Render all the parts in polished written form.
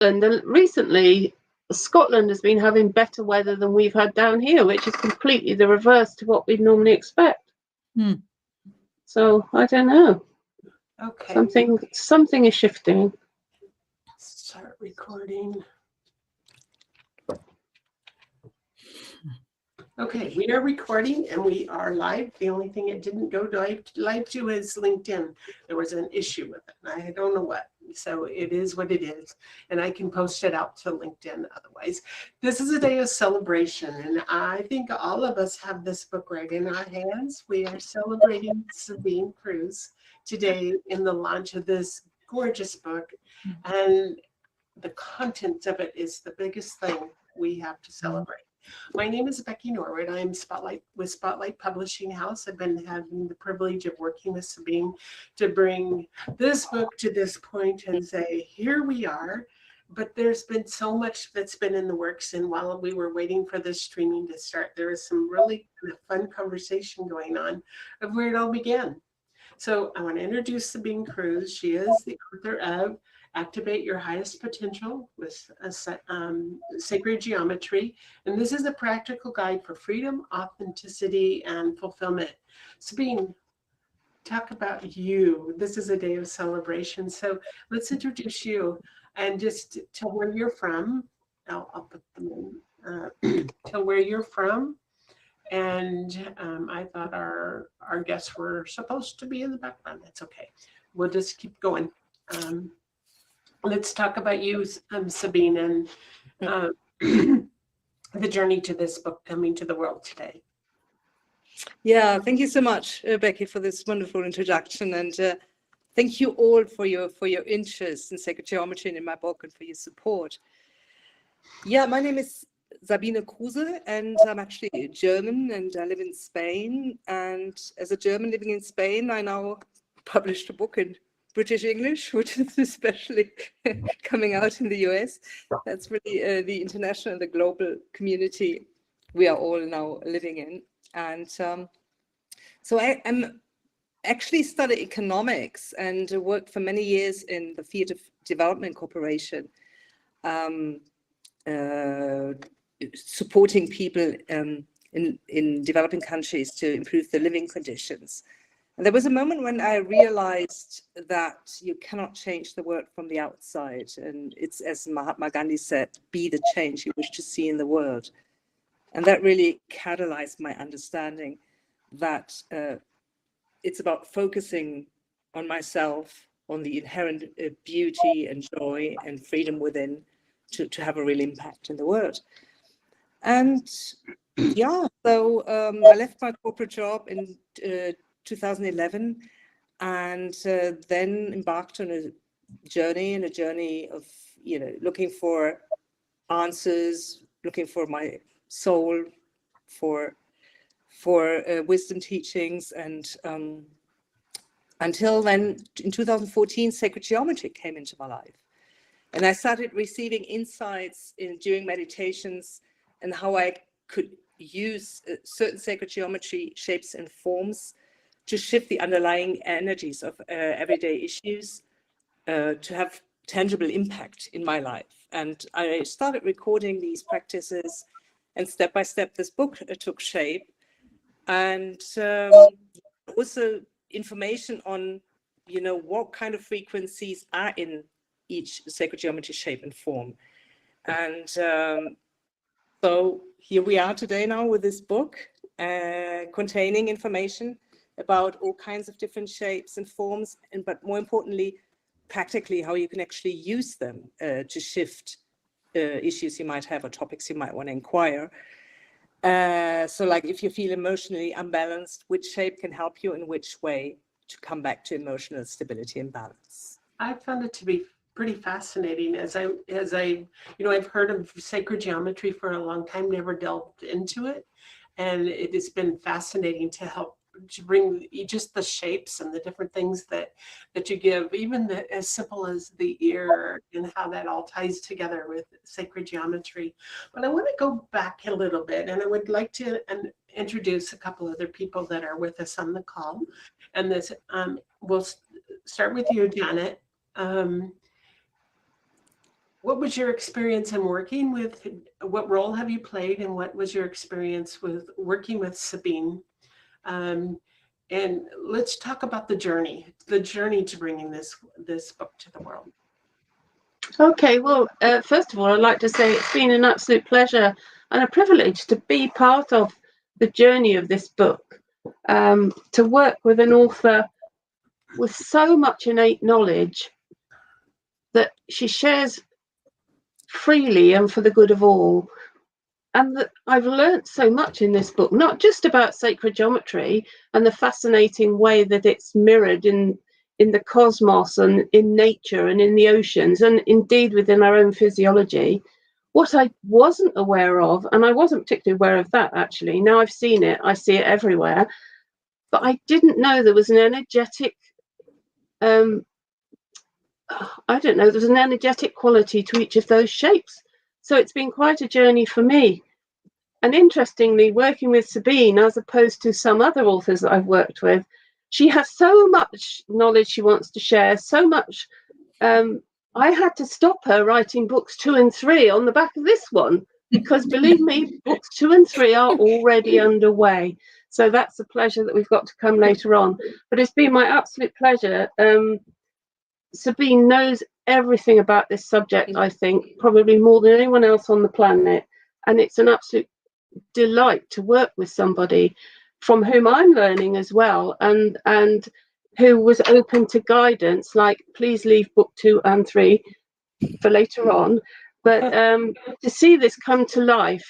Scotland, and recently Scotland has been having better weather than we've had down here, which is completely the reverse to what we'd normally expect. So I don't know. Okay. Something is shifting. Start recording. Okay, we are recording and we are live. The only thing it didn't go live to is LinkedIn. There was an issue with it. I don't know what. So it is what it is. And I can post it out to LinkedIn otherwise. This is a day of celebration. And I think all of us have this book right in our hands. We are celebrating Sabine Cruz today in the launch of this gorgeous book. And the content of it is the biggest thing we have to celebrate. My name is Becky Norwood. I'm with Spotlight Publishing House. I've been having the privilege of working with Sabine to bring this book to this point and say, here we are. But there's been so much that's been in the works. And while we were waiting for this streaming to start, there was some really kind of fun conversation going on of where it all began. So I want to introduce Sabine Cruz. She is the author of Activate Your Highest Potential with Sacred Geometry. And this is a practical guide for freedom, authenticity, and fulfillment. Sabine, talk about you. This is a day of celebration. So let's introduce you and just tell where you're from. I'll put them in. Tell where you're from. And I thought our guests were supposed to be in the background. That's okay. We'll just keep going. Let's talk about you, Sabine, and the journey to this book coming to the world today. Yeah, thank you so much, Becky, for this wonderful introduction, and thank you all for your interest in sacred geometry and in my book, and for your support. Yeah, my name is Sabine Cruz, and I'm actually German, and I live in Spain. And as a German living in Spain, I now published a book in British English, which is especially coming out in the US. That's really the international, the global community we are all now living in. And so I'm actually studied economics and worked for many years in the field of development cooperation, supporting people in developing countries to improve their living conditions. And there was a moment when I realized that you cannot change the world from the outside. And it's, as Mahatma Gandhi said, be the change you wish to see in the world. And that really catalyzed my understanding that it's about focusing on myself, on the inherent beauty and joy and freedom within to have a real impact in the world. And yeah, so I left my corporate job in 2011, and then embarked on a journey of, looking for answers, looking for my soul, for wisdom teachings, and until then, in 2014, sacred geometry came into my life, and I started receiving insights during meditations and how I could use certain sacred geometry shapes and forms to shift the underlying energies of everyday issues to have tangible impact in my life. And I started recording these practices, and step by step, this book took shape. And also information on, what kind of frequencies are in each sacred geometry shape and form. And so here we are today now with this book containing information about all kinds of different shapes and forms, but more importantly, practically how you can actually use them to shift issues you might have or topics you might want to inquire. So like if you feel emotionally unbalanced, which shape can help you in which way to come back to emotional stability and balance? I found it to be pretty fascinating as I've heard of sacred geometry for a long time, never delved into it. And it has been fascinating to help to bring just the shapes and the different things that you give, even as simple as the ear and how that all ties together with sacred geometry. But I want to go back a little bit, and I would like to introduce a couple other people that are with us on the call. And this we'll start with you, Janet. What was your experience in working with, what role have you played, and what was your experience with working with Sabine? And let's talk about the journey to bringing this book to the world. Okay, well, first of all, I'd like to say it's been an absolute pleasure and a privilege to be part of the journey of this book, to work with an author with so much innate knowledge that she shares freely and for the good of all. And that I've learnt so much in this book, not just about sacred geometry and the fascinating way that it's mirrored in the cosmos and in nature and in the oceans and indeed within our own physiology. What I wasn't aware of, and I wasn't particularly aware of that actually, now I've seen it, I see it everywhere, but I didn't know there was an energetic, I don't know, there's an energetic quality to each of those shapes. So it's been quite a journey for me. And interestingly, working with Sabine, as opposed to some other authors that I've worked with, she has so much knowledge she wants to share, so much. I had to stop her writing books 2 and 3 on the back of this one, because believe me, books 2 and 3 are already underway. So that's a pleasure that we've got to come later on. But it's been my absolute pleasure. Sabine knows everything about this subject, I think, probably more than anyone else on the planet. And it's an absolute delight to work with somebody from whom I'm learning as well, and who was open to guidance, like please leave book 2 and 3 for later on. But to see this come to life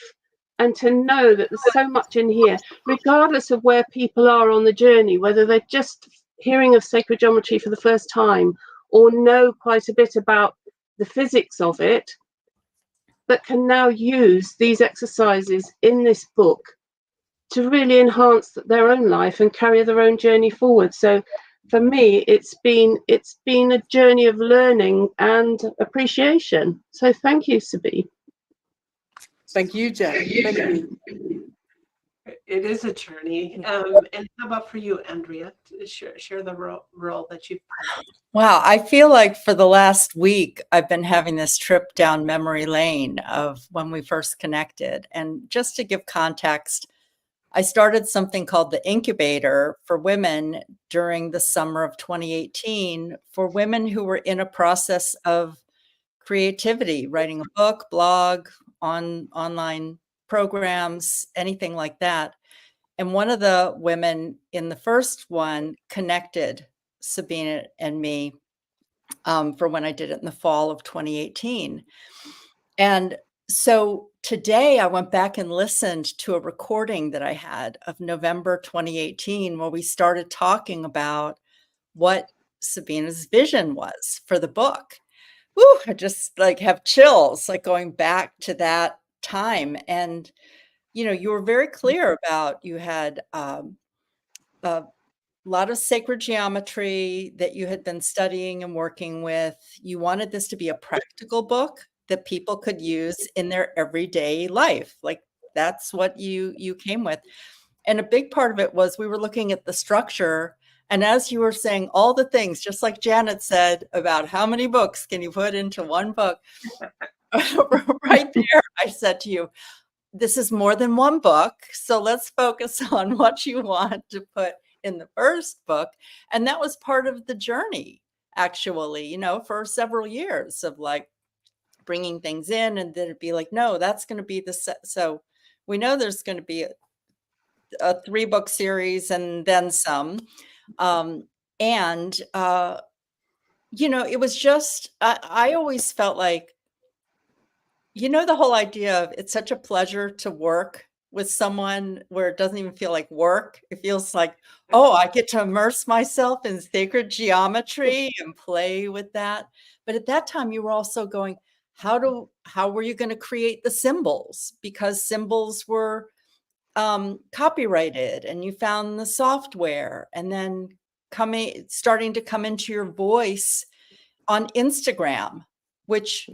and to know that there's so much in here, regardless of where people are on the journey, whether they're just hearing of sacred geometry for the first time or know quite a bit about the physics of it, but can now use these exercises in this book to really enhance their own life and carry their own journey forward. So for me, it's been a journey of learning and appreciation. So thank you, Sabine. Thank you, Jen. Thank you. It is a journey. And how about for you, Andrea? Share the role that you've played. Wow, I feel like for the last week, I've been having this trip down memory lane of when we first connected. And just to give context, I started something called the Incubator for women during the summer of 2018 for women who were in a process of creativity, writing a book, blog, online programs, anything like that. And one of the women in the first one connected Sabine and me for when I did it in the fall of 2018. And so today I went back and listened to a recording that I had of November 2018, where we started talking about what Sabina's vision was for the book. Woo, I just like have chills, like going back to that time. And, you know, you were very clear about, you had a lot of sacred geometry that you had been studying and working with. You wanted this to be a practical book that people could use in their everyday life. Like that's what you came with. And a big part of it was we were looking at the structure. And as you were saying all the things, just like Janet said about how many books can you put into one book, right there, I said to you, this is more than one book. So let's focus on what you want to put in the first book. And that was part of the journey, actually, you know, for several years of like bringing things in, and then it'd be like, no, that's going to be the set. So we know there's going to be a 3-book series and then some. You know, it was just, I always felt like, you know, the whole idea of it's such a pleasure to work with someone where it doesn't even feel like work. It feels like, oh, I get to immerse myself in sacred geometry and play with that. But at that time, you were also going, how were you going to create the symbols? Because symbols were copyrighted, and you found the software, and then starting to come into your voice on Instagram, which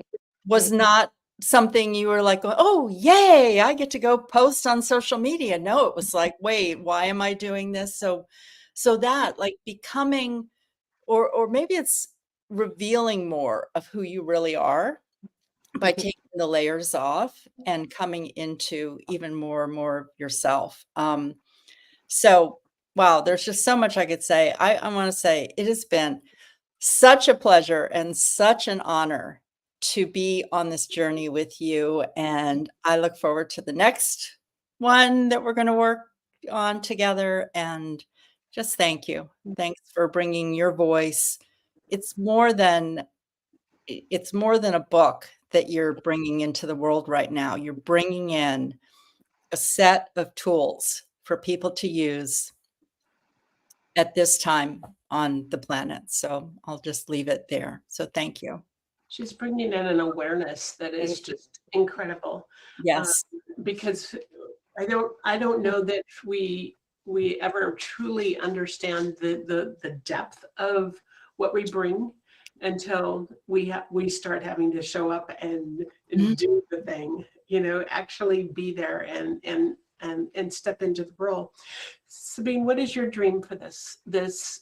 was not something you were like, oh, yay, I get to go post on social media. No, it was like, wait, why am I doing this? So that like becoming, or maybe it's revealing more of who you really are by taking the layers off and coming into even more and more of yourself. So, wow, there's just so much I could say. I want to say it has been such a pleasure and such an honor to be on this journey with you. And I look forward to the next one that we're going to work on together. And just thank you. Thanks for bringing your voice. It's more than a book that you're bringing into the world right now. You're bringing in a set of tools for people to use at this time on the planet. So I'll just leave it there. So thank you. She's bringing in an awareness that is just incredible. Yes. Because I don't know that we ever truly understand the depth of what we bring until we start having to show up and do the thing, actually be there and step into the role. Sabine, what is your dream for this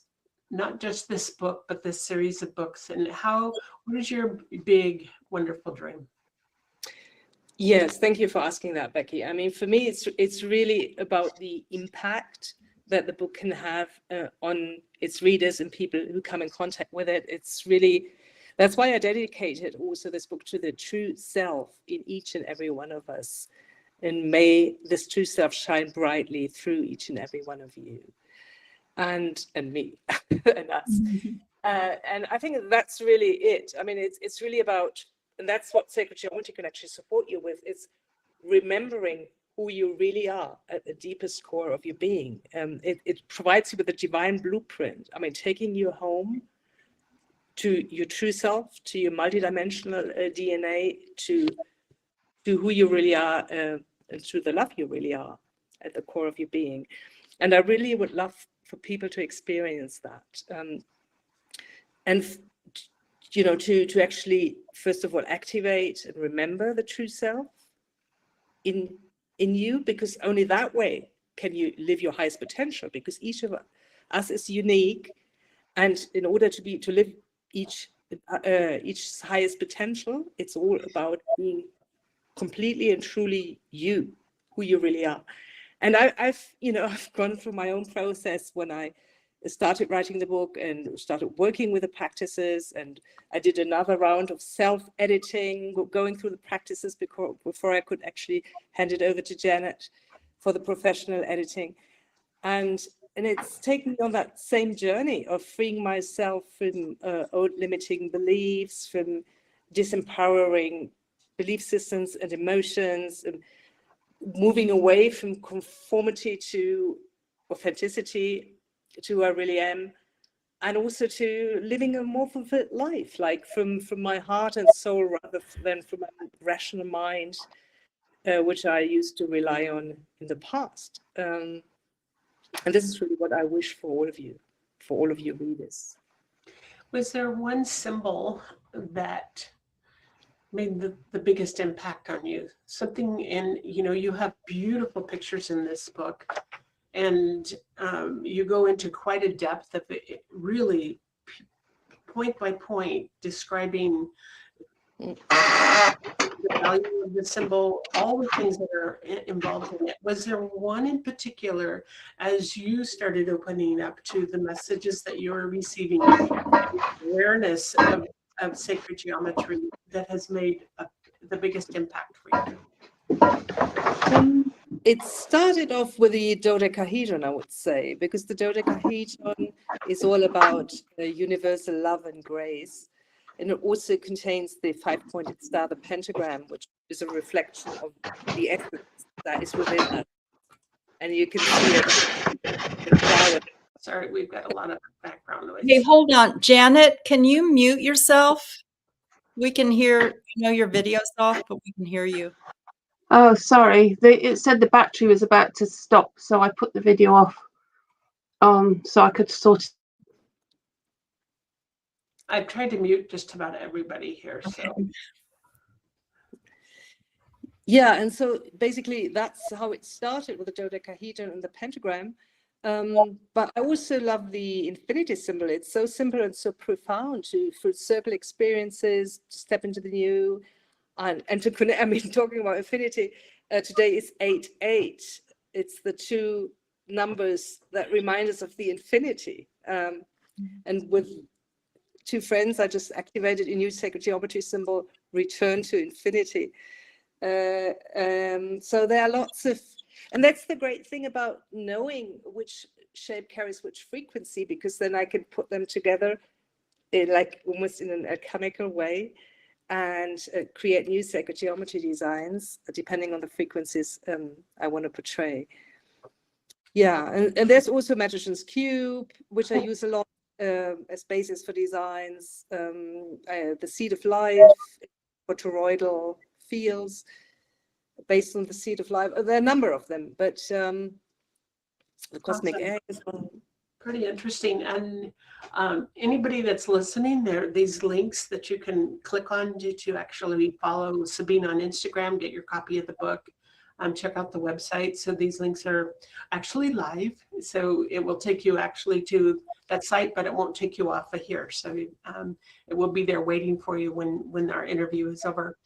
not just this book, but this series of books, and what is your big, wonderful dream? Yes, thank you for asking that, Becky. I mean, for me, it's really about the impact that the book can have on its readers and people who come in contact with it. That's why I dedicated also this book to the true self in each and every one of us. And may this true self shine brightly through each and every one of you and me and us. And I think that's really it. I mean, it's really about, and that's what Sacred Geometry can actually support you with, is remembering who you really are at the deepest core of your being. It provides you with a divine blueprint. I mean, taking you home to your true self, to your multidimensional DNA, to who you really are, and to the love you really are at the core of your being. And I really would love for people to experience that. And to actually, first of all, activate and remember the true self in you, because only that way can you live your highest potential, because each of us is unique. And in order to live each highest potential, it's all about being completely and truly you, who you really are. And I've gone through my own process when I started writing the book and started working with the practices, and I did another round of self-editing, going through the practices before I could actually hand it over to Janet for the professional editing. And it's taken me on that same journey of freeing myself from old limiting beliefs, from disempowering belief systems and emotions, and moving away from conformity to authenticity, to who I really am, and also to living a more fulfilled life, like from my heart and soul rather than from my rational mind, which I used to rely on in the past. And this is really what I wish for all of you readers. Was there one symbol that made the biggest impact on you? Something you have beautiful pictures in this book, and you go into quite a depth of it, really point by point describing the value of the symbol, all the things that are involved in it. Was there one in particular, as you started opening up to the messages that you were receiving, awareness of sacred geometry, that has made the biggest impact for you? It started off with the dodecahedron, I would say, because the dodecahedron is all about universal love and grace. And it also contains the five-pointed star, the pentagram, which is a reflection of the essence that is within us. And you can see it. Sorry, we've got a lot of background noise. Hey, hold on. Janet, can you mute yourself? We can hear, your video's off, but we can hear you. Oh, sorry. It said the battery was about to stop, so I put the video off so I could sort it. I've tried to mute just about everybody here, so. Yeah, and so basically that's how it started with the dodecahedron and the pentagram. But I also love the infinity symbol. It's so simple and so profound, to for circle experiences, to step into the new, And to connect, I mean, talking about infinity, today is 8-8. It's the two numbers that remind us of the infinity. And with two friends, I just activated a new sacred geometry symbol, return to infinity. So there are lots of, and that's the great thing about knowing which shape carries which frequency, because then I can put them together in like almost in an alchemical way and create new sacred geometry designs depending on the frequencies I want to portray. Yeah, and there's also Magician's Cube, which I use a lot as basis for designs. The Seed of Life for toroidal fields, based on the Seed of Life. There are a number of them, but the Cosmic Awesome. Egg as well. Pretty interesting. And anybody that's listening, there are these links that you can click on to actually follow Sabine on Instagram, get your copy of the book, check out the website. So these links are actually live. So it will take you actually to that site, but it won't take you off of here. So it will be there waiting for you when our interview is over.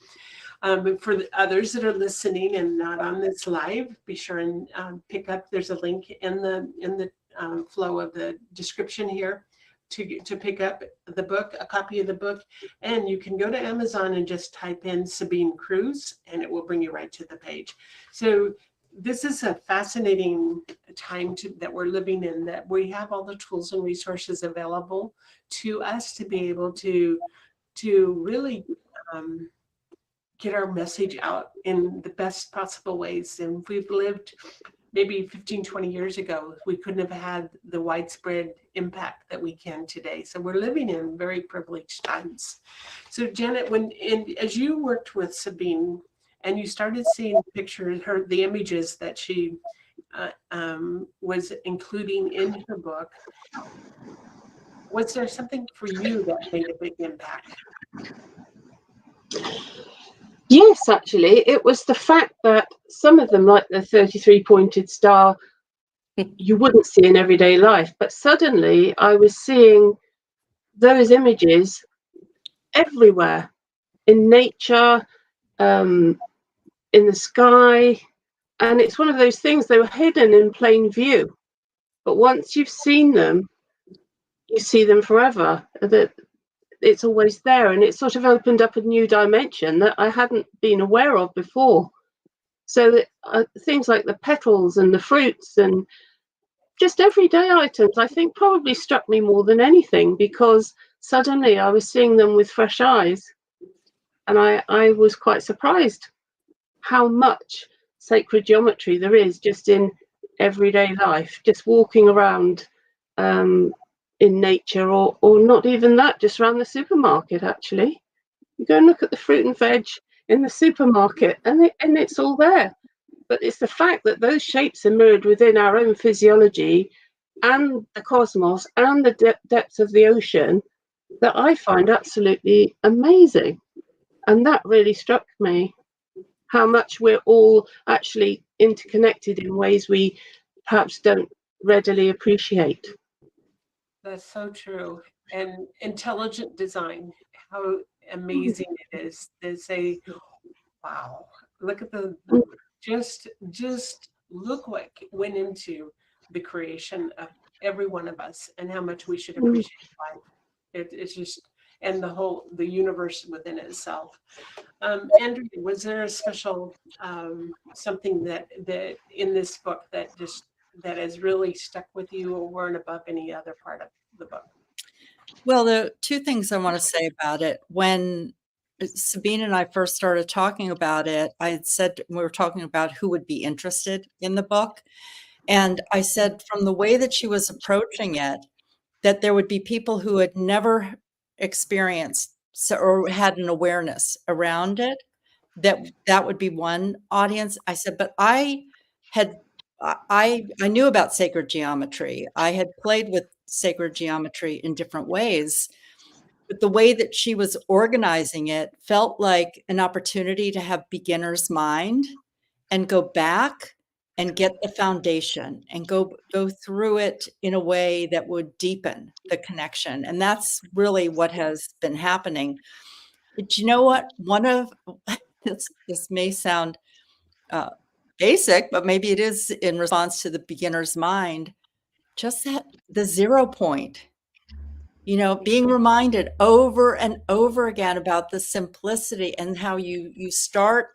But for the others that are listening and not on this live, be sure and pick up. There's a link in the flow of the description here to pick up the book, a copy of the book, and you can go to Amazon and just type in Sabine Cruz, and it will bring you right to the page. So this is a fascinating time that we're living in, that we have all the tools and resources available to us to be able to really get our message out in the best possible ways. And we've lived maybe 15, 20 years ago, we couldn't have had the widespread impact that we can today. So we're living in very privileged times. So Janet, as you worked with Sabine and you started seeing pictures, the images that she was including in her book, was there something for you that made a big impact? Yes, actually, it was the fact that some of them, like the 33-pointed star, you wouldn't see in everyday life. But suddenly I was seeing those images everywhere, in nature, in the sky. And it's one of those things, they were hidden in plain view. But once you've seen them, you see them forever. That it's always there, and it sort of opened up a new dimension that I hadn't been aware of before. So that, things like the petals and the fruits and just everyday items, I think, probably struck me more than anything, because suddenly I was seeing them with fresh eyes, and I was quite surprised how much sacred geometry there is just in everyday life, just walking around in nature, or not even that, just around the supermarket. Actually, you go and look at the fruit and veg in the supermarket, and it's all there. But it's the fact that those shapes are mirrored within our own physiology and the cosmos and the depths of the ocean that I find absolutely amazing. And that really struck me, how much we're all actually interconnected in ways we perhaps don't readily appreciate. That's so true. And intelligent design, how amazing it is. They say, wow, look at just look what went into the creation of every one of us, and how much we should appreciate life. It's just, and the universe within itself. Andrew, was there a special something that in this book that has really stuck with you over and above any other part of the book? Well, the two things I want to say about it. When Sabine and I first started talking about it, I had said, we were talking about who would be interested in the book. And I said, from the way that she was approaching it, that there would be people who had never experienced or had an awareness around it, that would be one audience. I said, but I knew about sacred geometry. I had played with sacred geometry in different ways, but the way that she was organizing it felt like an opportunity to have beginner's mind and go back and get the foundation and go through it in a way that would deepen the connection. And that's really what has been happening. But you know what? this may sound basic, but maybe it is in response to the beginner's mind. Just that the 0 point, being reminded over and over again about the simplicity and how you start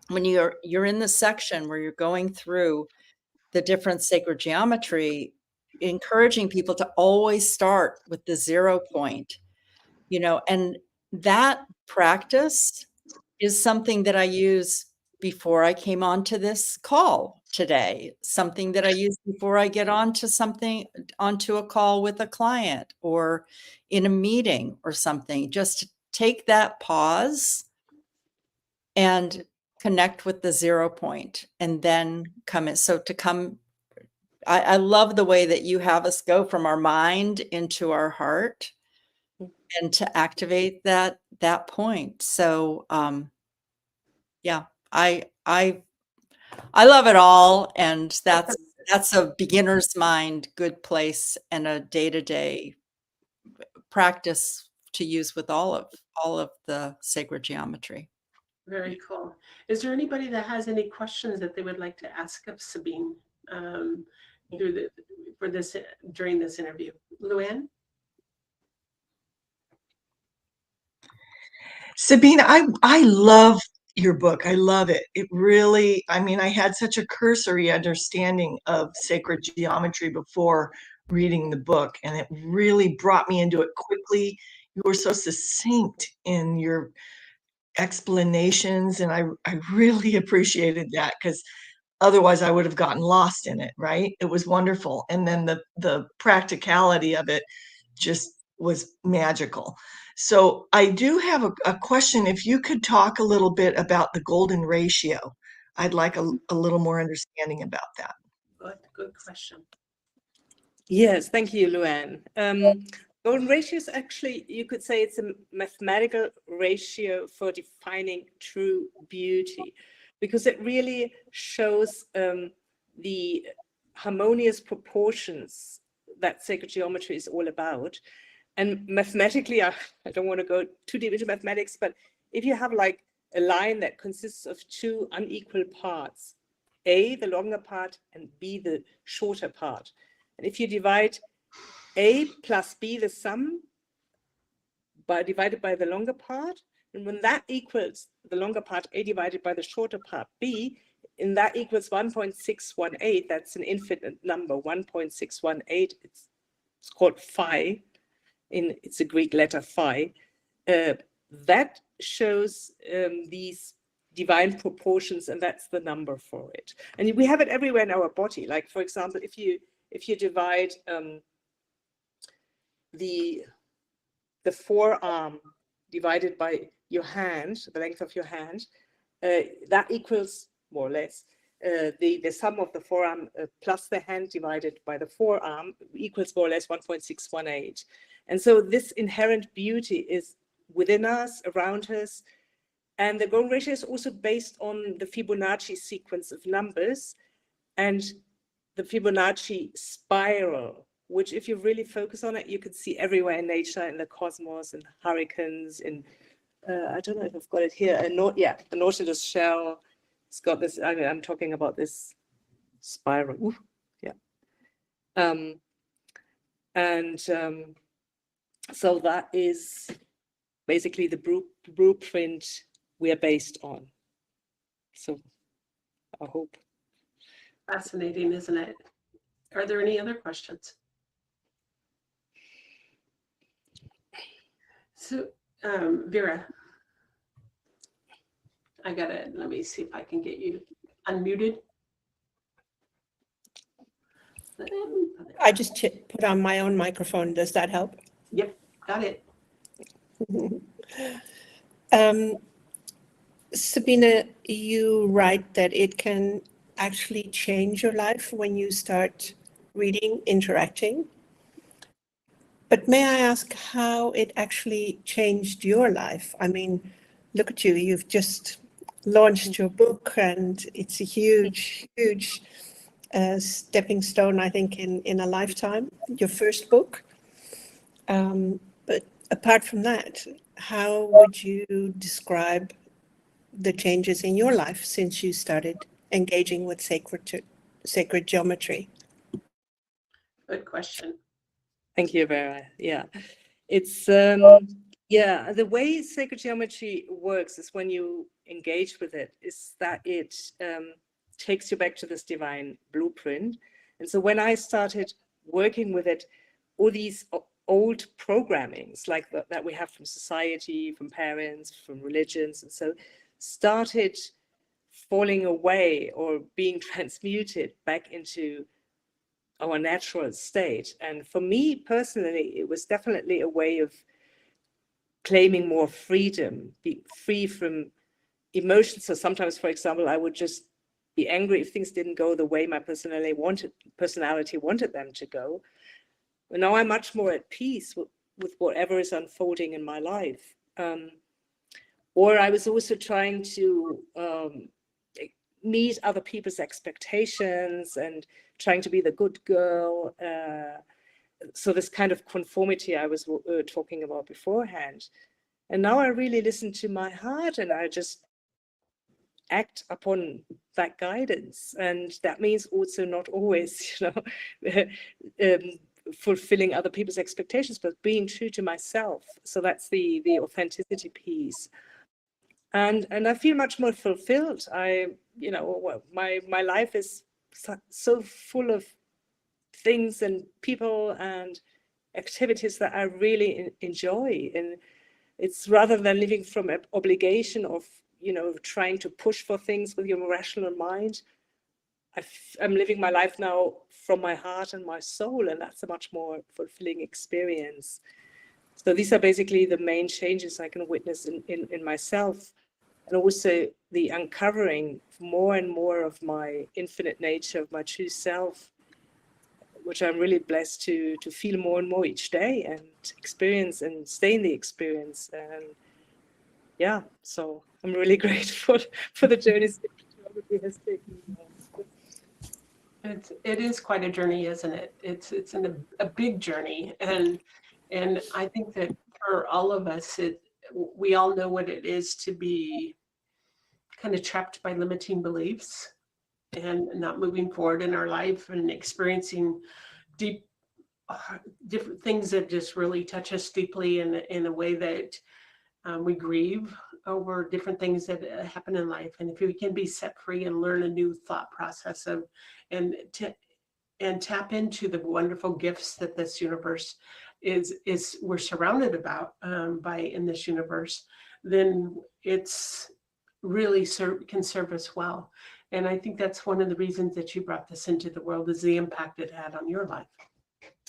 when you're in the section where you're going through the different sacred geometry, encouraging people to always start with the 0 point, and that practice is something that I use before I came onto this call today, something that I use before I get onto a call with a client or in a meeting or something, just to take that pause and connect with the 0 point and then come in. So I love the way that you have us go from our mind into our heart and to activate that point. So, yeah, I love it all. And that's a beginner's mind, good place and a day-to-day practice to use with all of the sacred geometry. Very cool. Is there anybody that has any questions that they would like to ask of Sabine during this interview? Luann? Sabine, I love your book. I love it. It really, I had such a cursory understanding of sacred geometry before reading the book, and it really brought me into it quickly. You were so succinct in your explanations, and I really appreciated that, because otherwise I would have gotten lost in it, right? It was wonderful. And then the practicality of it just was magical. So I do have a question. If you could talk a little bit about the golden ratio, I'd like a little more understanding about that. Good question. Yes, thank you, Luann. Golden ratio is actually, you could say it's a mathematical ratio for defining true beauty, because it really shows the harmonious proportions that sacred geometry is all about. And mathematically, I don't want to go too deep into mathematics, but if you have like a line that consists of two unequal parts, A, the longer part, and B, the shorter part, and if you divide A plus B, the sum, divided by the longer part, and when that equals the longer part, A divided by the shorter part, B, and that equals 1.618, that's an infinite number, 1.618, it's called phi, it's a Greek letter phi, that shows these divine proportions, and that's the number for it. And we have it everywhere in our body. Like, for example, if you divide the forearm divided by your hand, the length of your hand, that equals more or less the sum of the forearm plus the hand divided by the forearm equals more or less 1.618. And so this inherent beauty is within us, around us. And the golden ratio is also based on the Fibonacci sequence of numbers and the Fibonacci spiral, which if you really focus on it, you can see everywhere in nature, in the cosmos, in hurricanes, in, I don't know if I've got it here, the Nautilus shell. It's got this, I'm talking about this spiral. Ooh, yeah. So that is basically the blueprint we are based on. So I hope. Fascinating, isn't it? Are there any other questions? So, Vera, let me see if I can get you unmuted. I just put on my own microphone. Does that help? Yep, got it. Sabine, you write that it can actually change your life when you start reading, interacting. But may I ask how it actually changed your life? I mean, look at you, you've just launched your book, and it's a huge, huge stepping stone, I think, in a lifetime, your first book. But apart from that, how would you describe the changes in your life since you started engaging with sacred geometry? Good question. Thank you, Vera. Yeah, it's the way sacred geometry works is when you engage with it, is that it takes you back to this divine blueprint. And so when I started working with it, all these old programmings like that we have from society, from parents, from religions, and so started falling away or being transmuted back into our natural state. And for me personally, it was definitely a way of claiming more freedom, be free from emotions. So sometimes, for example, I would just be angry if things didn't go the way my personality wanted them to go. But now I'm much more at peace with whatever is unfolding in my life. Or I was also trying to meet other people's expectations and trying to be the good girl. So this kind of conformity I was talking about beforehand. And now I really listen to my heart and I just act upon that guidance. And that means also not always, fulfilling other people's expectations, but being true to myself. So that's the authenticity piece. And I feel much more fulfilled. My life is so full of things and people and activities that I really enjoy. And it's rather than living from an obligation of, trying to push for things with your rational mind. I'm living my life now from my heart and my soul, and that's a much more fulfilling experience. So these are basically the main changes I can witness in myself, and also the uncovering more and more of my infinite nature, of my true self, which I'm really blessed to feel more and more each day and experience and stay in the experience. And yeah, so I'm really grateful for the journey geography has taken me on. It is quite a journey, isn't it? It's a big journey, and I think that for all of us, we all know what it is to be kind of trapped by limiting beliefs and not moving forward in our life and experiencing different things that just really touch us deeply in a way that we grieve over different things that happen in life. And if we can be set free and learn a new thought process and tap into the wonderful gifts that this universe is we're surrounded by in this universe, then it's really can serve us well. And I think that's one of the reasons that you brought this into the world, is the impact it had on your life.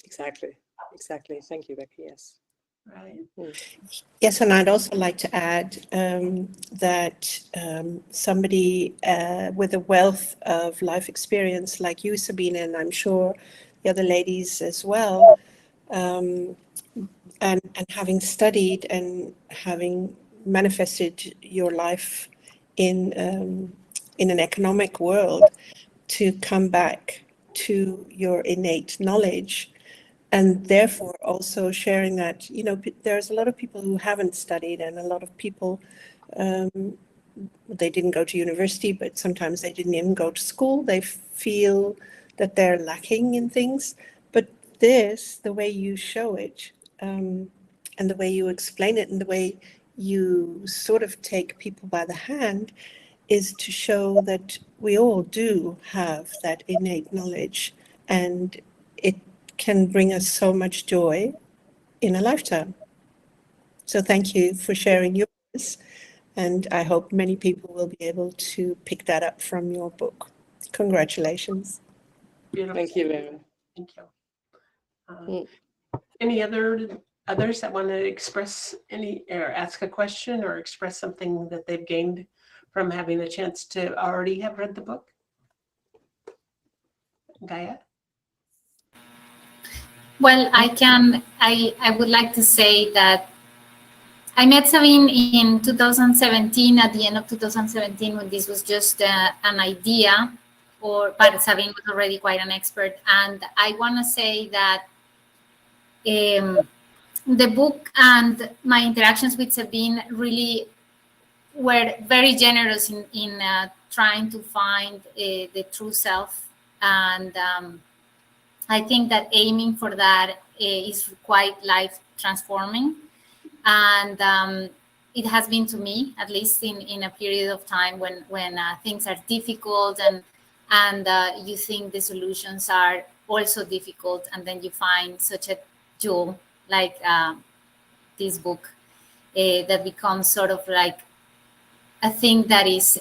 Exactly. Thank you, Becky. Yes. Right. Yes, and I'd also like to add that somebody with a wealth of life experience like you, Sabine, and I'm sure the other ladies as well, and having studied and having manifested your life in an economic world, to come back to your innate knowledge. And therefore also sharing that, there's a lot of people who haven't studied, and a lot of people, they didn't go to university, but sometimes they didn't even go to school. They feel that they're lacking in things. But the way you show it, and the way you explain it, and the way you sort of take people by the hand, is to show that we all do have that innate knowledge, and it can bring us so much joy in a lifetime. So thank you for sharing yours, and I hope many people will be able to pick that up from your book. Congratulations. Beautiful. Thank you, Vera. Thank you. Any others that want to express or ask a question or express something that they've gained from having a chance to already have read the book? Gaia? Well, I would like to say that I met Sabine in 2017, at the end of 2017, when this was just an idea, but Sabine was already quite an expert. And I want to say that the book and my interactions with Sabine really were very generous in trying to find the true self. And I think that aiming for that is quite life transforming. And it has been to me, at least in a period of time when things are difficult and you think the solutions are also difficult, and then you find such a jewel like this book that becomes sort of like a thing that is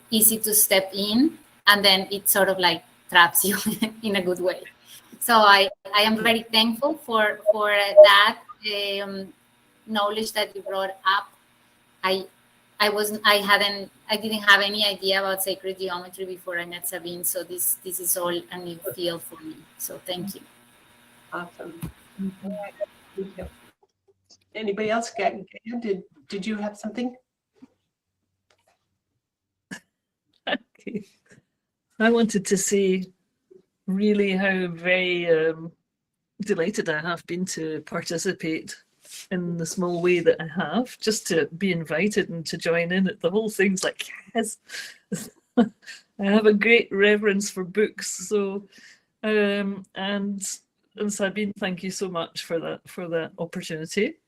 easy to step in, and then it sort of like traps you in a good way. So I am very thankful for that knowledge that you brought up. I didn't have any idea about sacred geometry before I met Sabine. So this is all a new field for me. So thank you. Awesome. Thank you. Anybody else? Did you have something? Okay. I wanted to say really how very delighted I have been to participate in the small way that I have, just to be invited and to join in it. The whole thing's like, yes. I have a great reverence for books. So, and Sabine, thank you so much for that opportunity.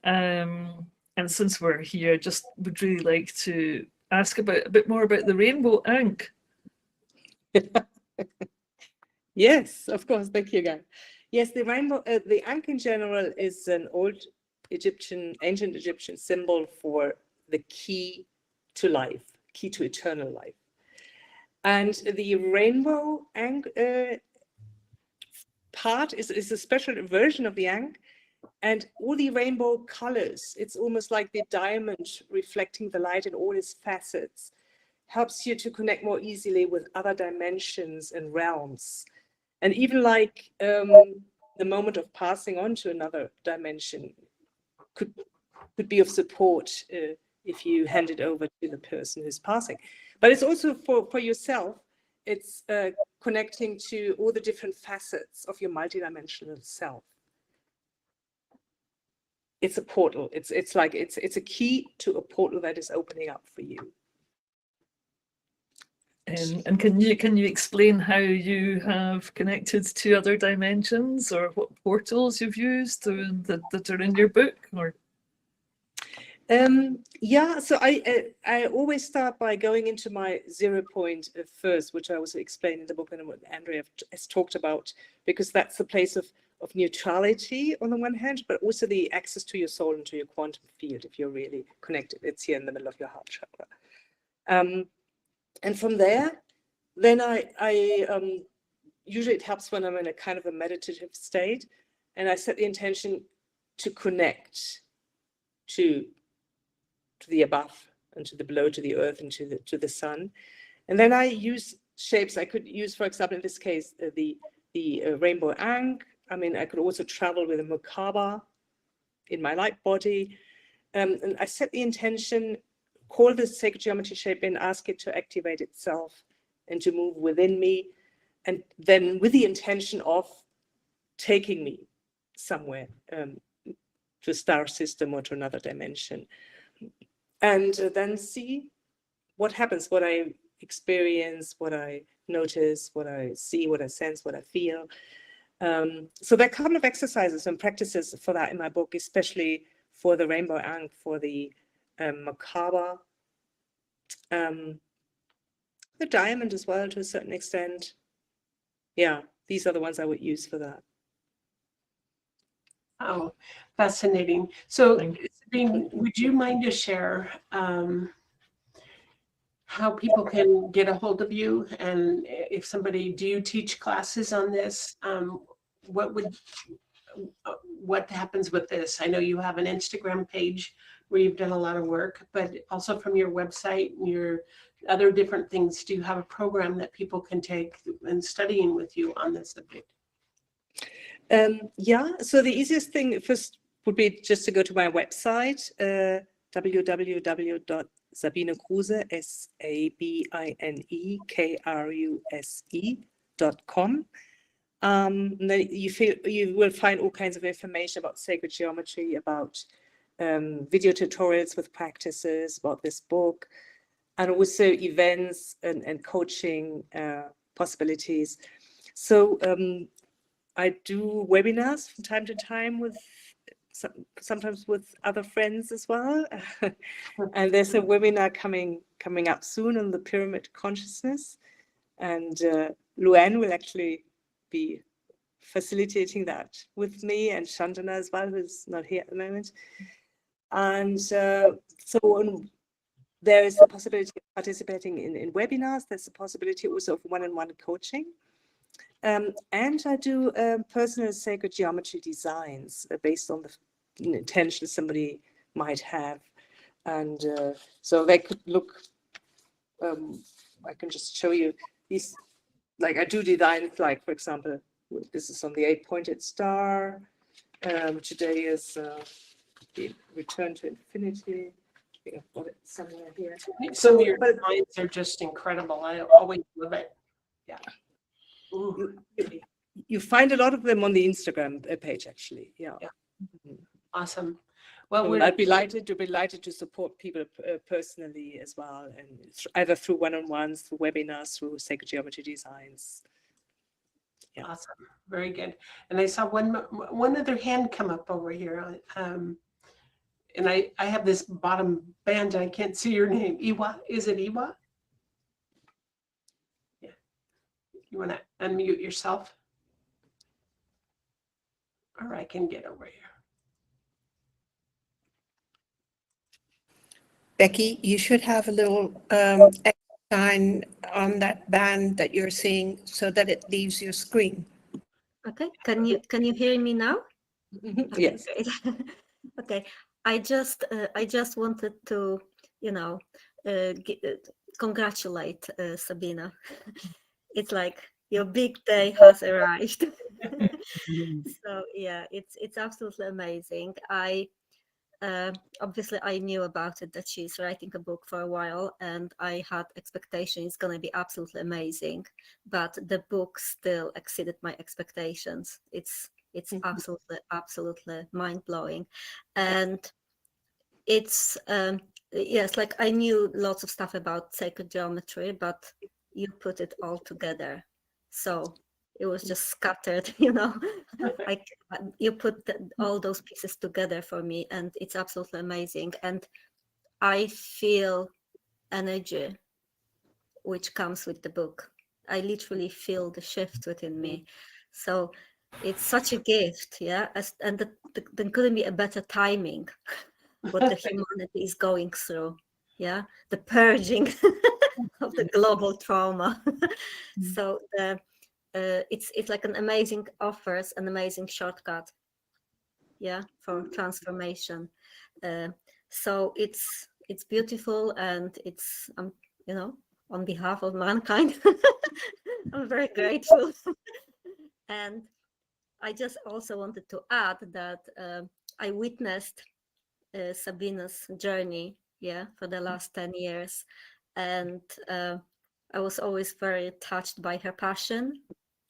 And since we're here, just would really like to ask a bit more about the rainbow ink. Yes, of course. Thank you, Guy. Yes, the rainbow, the ankh in general is an old ancient Egyptian symbol for the key to life, key to eternal life. And the rainbow ankh part is a special version of the ankh, and all the rainbow colors, it's almost like the diamond reflecting the light in all its facets, helps you to connect more easily with other dimensions and realms. And even like the moment of passing on to another dimension could be of support if you hand it over to the person who's passing. But it's also for yourself, it's connecting to all the different facets of your multidimensional self. It's a portal. It's a key to a portal that is opening up for you. And can you explain how you have connected to other dimensions, or what portals you've used that are in your book? Or yeah, so I always start by going into my 0 point first, which I also explained in the book and what Andrea has talked about, because that's the place of neutrality on the one hand, but also the access to your soul and to your quantum field if you're really connected. It's here in the middle of your heart chakra. And from there, then I usually it helps when I'm in a kind of a meditative state, and I set the intention to connect to the above and to the below, to the earth and to the sun. And then I use shapes. I could use, for example, in this case, the rainbow ankh. I mean, I could also travel with a Merkaba in my light body. And I set the intention, call this sacred geometry shape in, ask it to activate itself and to move within me. And then with the intention of taking me somewhere to a star system or to another dimension. And then see what happens, what I experience, what I notice, what I see, what I sense, what I feel. So there are a couple of exercises and practices for that in my book, especially for the rainbow ankh, for the Merkaba, the diamond as well to a certain extent. Yeah, these are the ones I would use for that. Oh, fascinating. So, Sabine, would you mind to share how people can get a hold of you? And if somebody, do you teach classes on this? What happens with this? I know you have an Instagram page where you've done a lot of work, but also from your website, your other different things. Do you have a program that people can take and studying with you on this subject? Yeah, so the easiest thing first would be just to go to my website, www.sabinekruse, SabineKruse.com. Then you will find all kinds of information about sacred geometry, about video tutorials with practices about this book, and also events and coaching possibilities. So I do webinars from time to time with sometimes with other friends as well. And there's a webinar coming up soon on the pyramid consciousness, and Luann will actually be facilitating that with me, and Shantana as well, who's not here at the moment. And so there is the possibility of participating in webinars. There's a possibility also of one-on-one coaching. And I do personal sacred geometry designs based on the intention somebody might have. And so they could look, I can just show you these, like I do designs, like for example, this is on the 8-pointed star. Today is the return to infinity. I think I've got it somewhere here. Some of your designs are just incredible. I always love it. Yeah. Ooh. You find a lot of them on the Instagram page, actually. Yeah. Awesome. Well, So I'd be delighted to support people personally as well, and either through one-on-ones, through webinars, through sacred geometry designs. Yeah. Awesome. Very good. And I saw one other hand come up over here. And I have this bottom band. I can't see your name. Iwa. Is it Iwa? Yeah. You want to unmute yourself? Or I can get over here. Becky, you should have a little X sign on that band that you're seeing so that it leaves your screen. Okay, can you hear me now? Yes. Great. Okay, I just wanted to, congratulate Sabina. It's like your big day has arrived. So yeah, it's absolutely amazing. Obviously I knew about it, that she's writing a book for a while, and I had expectations it's going to be absolutely amazing, but the book still exceeded my expectations. It's absolutely mind-blowing. And it's yes, like I knew lots of stuff about sacred geometry, but you put it all together, so it was just scattered, like you put all those pieces together for me, and it's absolutely amazing. And I feel energy which comes with the book. I literally feel the shift within me. So it's such a gift, yeah. And there couldn't be a better timing what the humanity is going through, yeah, the purging of the global trauma. So it's like an amazing offers, an amazing shortcut, yeah, for transformation. So it's beautiful, and it's on behalf of mankind, I'm very grateful. And I just also wanted to add that I witnessed Sabina's journey, yeah, for the last 10 years, and I was always very touched by her passion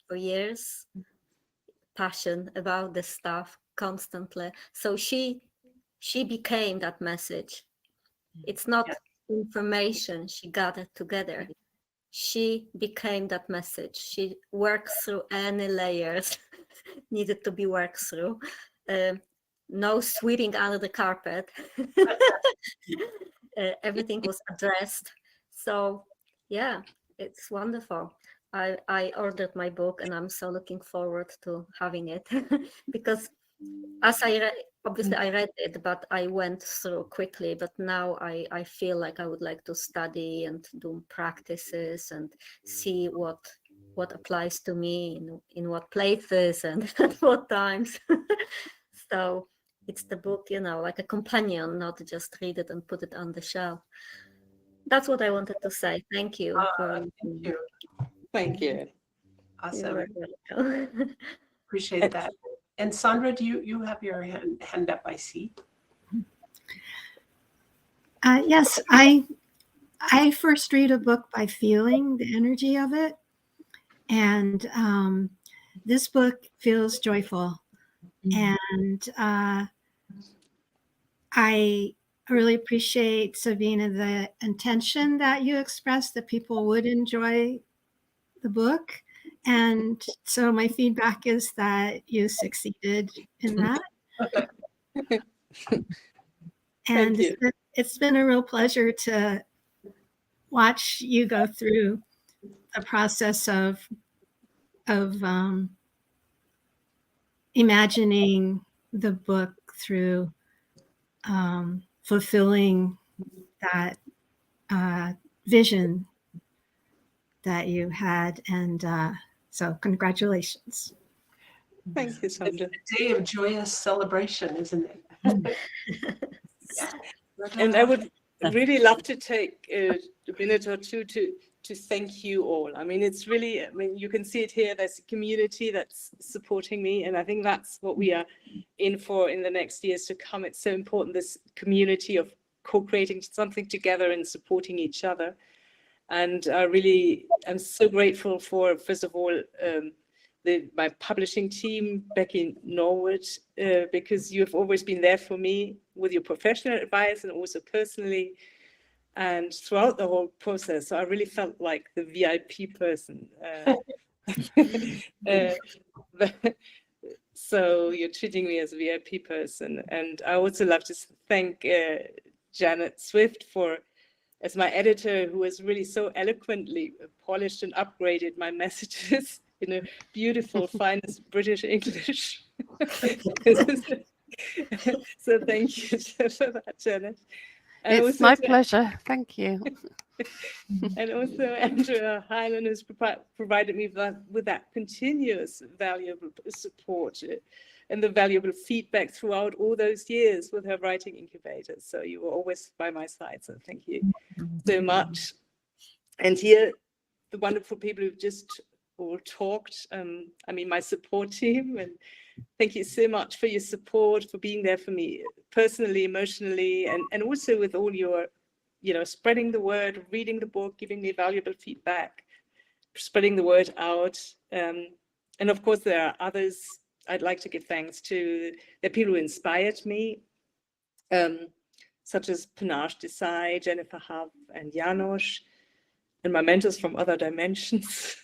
for years, passion about this stuff constantly. So she became that message. It's not information she gathered together. She became that message. She worked through any layers needed to be worked through. No sweeping under the carpet. Everything was addressed. So yeah, it's wonderful. I ordered my book, and I'm so looking forward to having it because as obviously I read it, but I went through quickly. But now I feel like I would like to study and do practices and see what applies to me in what places and at what times. So it's the book, like a companion, not just read it and put it on the shelf. That's what I wanted to say. Thank you. Thank you. Thank you. Awesome. Appreciate that. And Sandra, do you have your hand up? I see. Yes, I first read a book by feeling the energy of it, and this book feels joyful, and I really appreciate, Sabina, the intention that you expressed that people would enjoy the book. And so my feedback is that you succeeded in that. And you. it's been a real pleasure to watch you go through the process of imagining the book through fulfilling that vision that you had. And so congratulations. Thank you, Sandra. It's a day of joyous celebration, isn't it? Yeah. And I would really love to take a minute or two to thank you all. I mean, it's really, I mean, you can see it here. There's a community that's supporting me. And I think that's what we are in for in the next years to come. It's so important, this community of co-creating something together and supporting each other. And I'm so grateful for, first of all, my publishing team back in Norwood, because you have always been there for me with your professional advice and also personally, and throughout the whole process. So I really felt like the VIP person. So you're treating me as a VIP person. And I also love to thank Janet Swift as my editor, who has really so eloquently polished and upgraded my messages in a beautiful, finest British English. So thank you for that, Janet. And it's my pleasure. Thank you. And also Andrea Hyland has provided me with that continuous valuable support and the valuable feedback throughout all those years with her writing incubators. So you were always by my side. So thank you so much. And here, the wonderful people who've just all talked. I mean, my support team, and thank you so much for your support, for being there for me personally, emotionally, and also with all your, spreading the word, reading the book, giving me valuable feedback, spreading the word out. And of course, there are others I'd like to give thanks to. The people who inspired me, such as Panache Desai, Jennifer Huff, and Janos, and my mentors from other dimensions.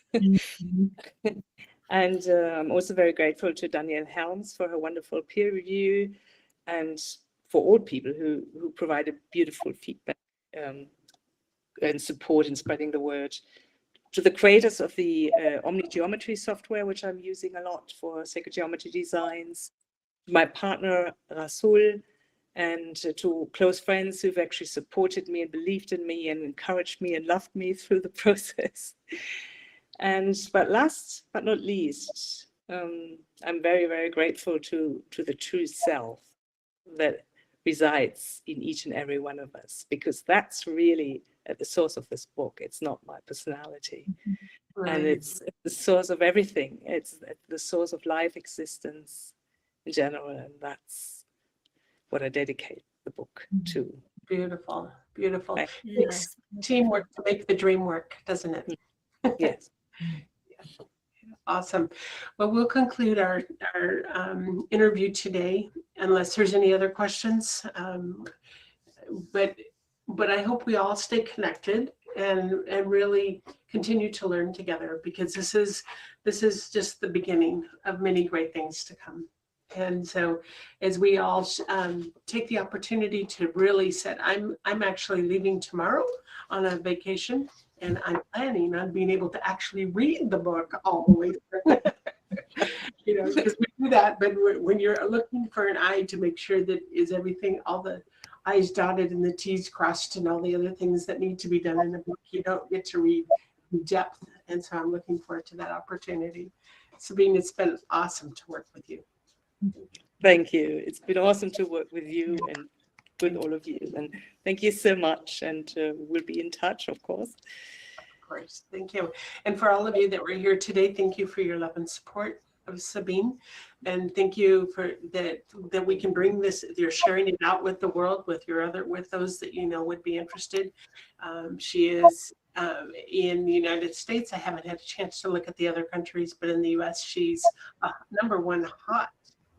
And I'm also very grateful to Danielle Helms for her wonderful peer review, and for all people who provided beautiful feedback and support in spreading the word. To the creators of the Omni Geometry software, which I'm using a lot for sacred geometry designs, my partner Rasul, and to close friends who've actually supported me and believed in me and encouraged me and loved me through the process. But last but not least, I'm very, very grateful to the true self that resides in each and every one of us, because that's really at the source of this book. It's not my personality. Right. And it's the source of everything. It's the source of life existence in general. And that's what I dedicate the book to. Beautiful, beautiful. It's teamwork to make the dream work, doesn't it? Yes. Awesome. Well, we'll conclude our interview today, unless there's any other questions. But I hope we all stay connected and really continue to learn together, because this is just the beginning of many great things to come. And so, as we all take the opportunity to really set, I'm actually leaving tomorrow on a vacation. And I'm planning on being able to actually read the book all the way through. Because we do that, but when you're looking for an eye to make sure that is everything, all the I's dotted and the T's crossed and all the other things that need to be done in the book, you don't get to read in depth. And so I'm looking forward to that opportunity. Sabine, it's been awesome to work with you. Thank you. It's been awesome to work with you and with all of you. And thank you so much. And we'll be in touch, of course. Of course. Thank you. And for all of you that were here today, thank you for your love and support of Sabine. And thank you for that we can bring this, you're sharing it out with the world, with those that would be interested. She is in the United States. I haven't had a chance to look at the other countries, but in the US, she's #1 hot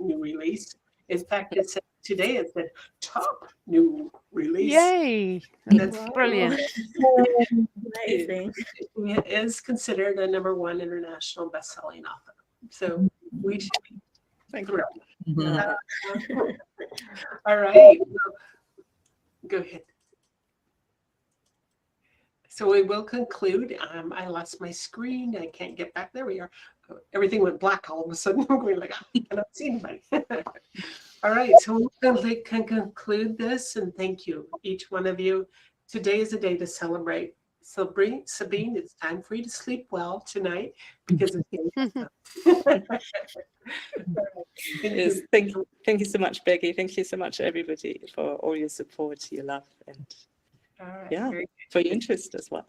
new release. In fact, it says today is the top new release. Yay! And That's that's brilliant. Amazing. It is considered a #1 international best-selling author. So we should be thrilled. All right. Well, go ahead. So we will conclude. I lost my screen. I can't get back. There we are. Everything went black all of a sudden. I'm going like, I cannot see anybody. All right. So we can conclude this, and thank you, each one of you. Today is a day to celebrate. Sabine, it's time for you to sleep well tonight because it's Yes, thank you so much, Becky. Thank you so much, everybody, for all your support, your love, and all right, yeah, very for your interest as well.